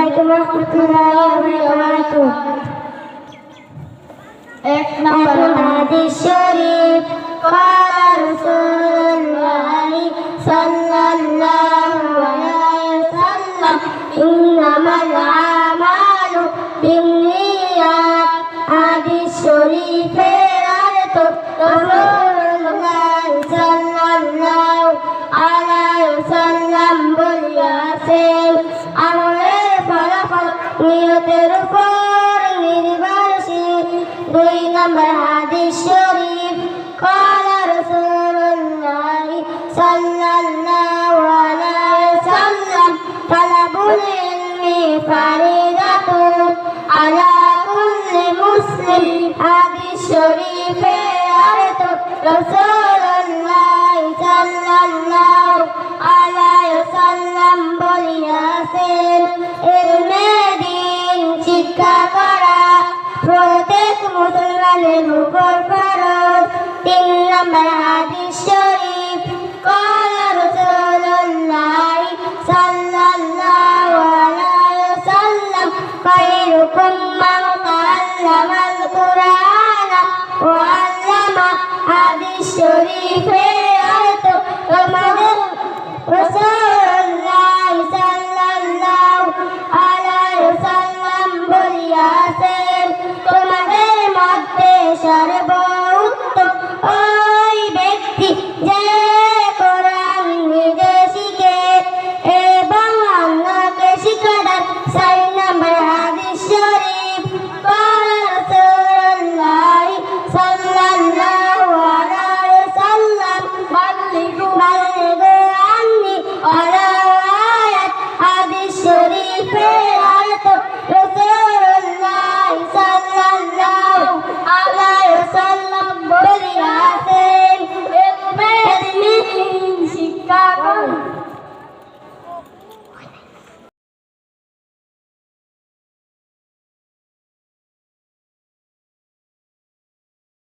আলাইকুম ওয়া রাহমাতুল্লাহি ওয়া বারাকাতুহু। এক নম্বর হাদিস শরীফ قال رسول الله صلى الله عليه وسلم إنما الأعمال بالنيات। হাদিস শরীফের অর্থ রাসূলুল্লাহ সাল্লাল্লাহু আলাইহি ওয়াসাল্লাম বলেছেন, আমলের ফলাফল নিয়তের উপর নির্ভরশীল। দুই নম্বর হাদিস শরীফ قال رسول الله صلى الله عليه وسلم طلب العلم فريضة على كل مسلم। হাদিস শরীফের অর্থ রাসূলুল্লাহ সাল্লাল্লাহু আলাইহি ওয়াসাল্লাম বলেছেন, ইলমে দ্বীন শিক্ষা করা প্রত্যেক মুসলমানের উপর